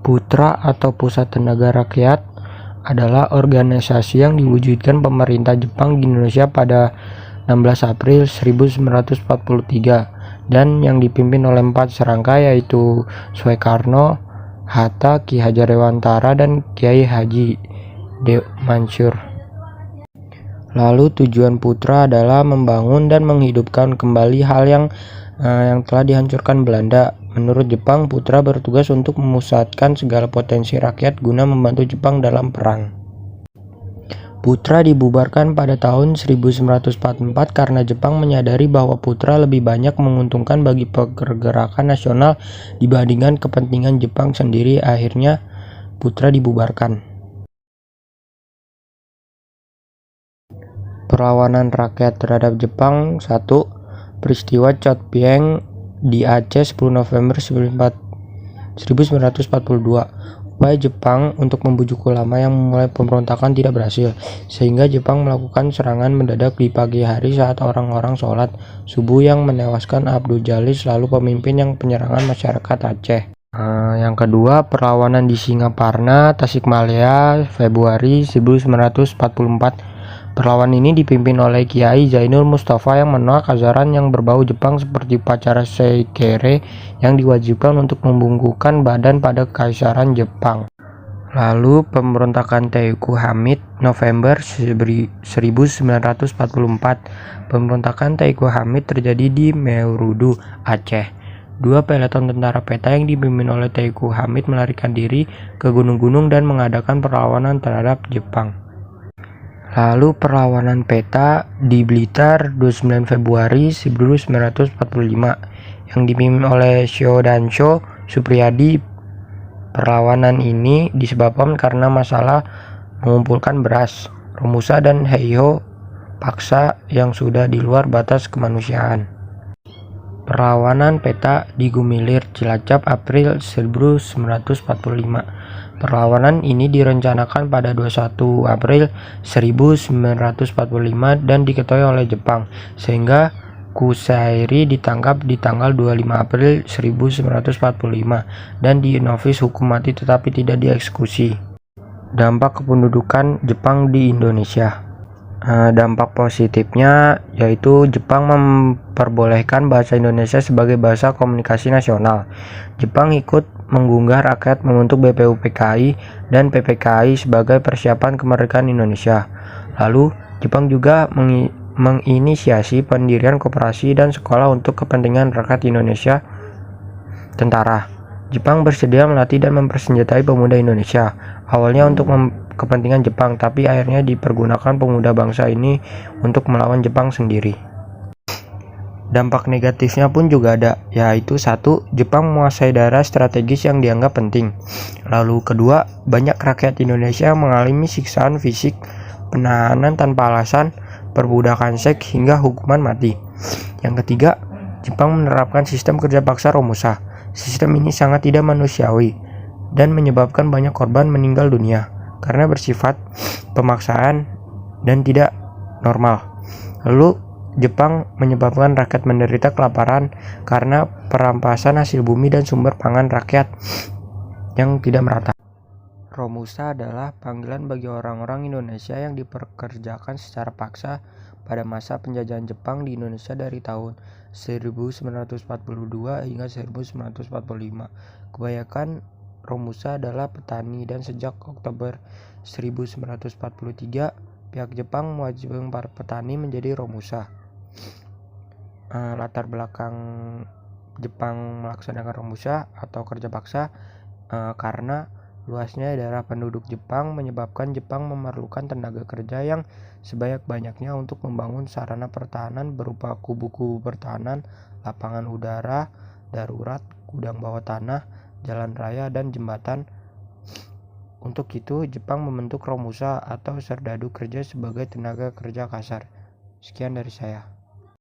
Putra atau Pusat Tenaga Rakyat adalah organisasi yang diwujudkan pemerintah Jepang di Indonesia pada 16 April 1943 dan yang dipimpin oleh 4 serangga, yaitu Soekarno, Hatta, Ki Hajar Dewantara, dan Kiai Haji Mansur. Lalu tujuan Putra adalah membangun dan menghidupkan kembali hal yang telah dihancurkan Belanda. Menurut Jepang, Putra bertugas untuk memusatkan segala potensi rakyat guna membantu Jepang dalam perang. Putra dibubarkan pada tahun 1944 karena Jepang menyadari bahwa Putra lebih banyak menguntungkan bagi pergerakan nasional dibandingkan kepentingan Jepang sendiri. Akhirnya Putra dibubarkan. Perlawanan rakyat terhadap Jepang. 1. Peristiwa Chotpyeong di Aceh 10 November 1942. Upaya Jepang untuk membujuk ulama yang memulai pemberontakan tidak berhasil, sehingga Jepang melakukan serangan mendadak di pagi hari saat orang-orang sholat subuh yang menewaskan Abdul Jalil, selalu pemimpin yang penyerangan masyarakat Aceh. Yang kedua, perlawanan di Singaparna, Tasikmalaya, Februari 1944. Perlawanan ini dipimpin oleh Kiai Zainul Mustafa yang menolak ajaran yang berbau Jepang seperti upacara Seikere yang diwajibkan untuk membungkukkan badan pada Kekaisaran Jepang. Lalu pemberontakan Teuku Hamid, November 1944. Pemberontakan Teuku Hamid terjadi di Meurudu, Aceh. 2 peleton tentara peta yang dipimpin oleh Teuku Hamid melarikan diri ke gunung-gunung dan mengadakan perlawanan terhadap Jepang. Lalu perlawanan peta di Blitar 29 Februari 1945 yang dipimpin oleh Shodansho Supriyadi. Perlawanan ini disebabkan karena masalah mengumpulkan beras, Romusa dan Heiho paksa yang sudah di luar batas kemanusiaan. Perlawanan peta di Gumilir, Cilacap, April 1945. Perlawanan ini direncanakan pada 21 April 1945 dan diketahui oleh Jepang, sehingga Kusairi ditangkap di tanggal 25 April 1945 dan dinovis hukum mati tetapi tidak dieksekusi. Dampak kependudukan Jepang di Indonesia. Dampak positifnya yaitu Jepang memperbolehkan bahasa Indonesia sebagai bahasa komunikasi nasional. Jepang ikut menggugah rakyat membentuk BPUPKI dan PPKI sebagai persiapan kemerdekaan Indonesia. Lalu Jepang juga menginisiasi pendirian koperasi dan sekolah untuk kepentingan rakyat Indonesia. Tentara Jepang bersedia melatih dan mempersenjatai pemuda Indonesia, awalnya untuk kepentingan Jepang, tapi akhirnya dipergunakan pemuda bangsa ini untuk melawan Jepang sendiri. Dampak negatifnya pun juga ada, yaitu 1. Jepang menguasai daerah strategis yang dianggap penting. Lalu kedua, banyak rakyat Indonesia mengalami siksaan fisik, penahanan tanpa alasan, perbudakan seks hingga hukuman mati. Yang ketiga, Jepang menerapkan sistem kerja paksa Romusa. Sistem ini sangat tidak manusiawi dan menyebabkan banyak korban meninggal dunia karena bersifat pemaksaan dan tidak normal. Lalu Jepang menyebabkan rakyat menderita kelaparan karena perampasan hasil bumi dan sumber pangan rakyat yang tidak merata. Romusa adalah panggilan bagi orang-orang Indonesia yang dipekerjakan secara paksa pada masa penjajahan Jepang di Indonesia dari tahun 1942 hingga 1945. Kebanyakan Romusa adalah petani dan sejak Oktober 1943 pihak Jepang mewajibkan para petani menjadi Romusa. Latar belakang Jepang melaksanakan Romusa atau kerja paksa karena luasnya daerah penduduk Jepang menyebabkan Jepang memerlukan tenaga kerja yang sebanyak-banyaknya untuk membangun sarana pertahanan berupa kubu-kubu pertahanan, lapangan udara darurat, gudang bawah tanah, jalan raya, dan jembatan. Untuk itu, Jepang membentuk Romusa atau serdadu kerja sebagai tenaga kerja kasar. Sekian dari saya.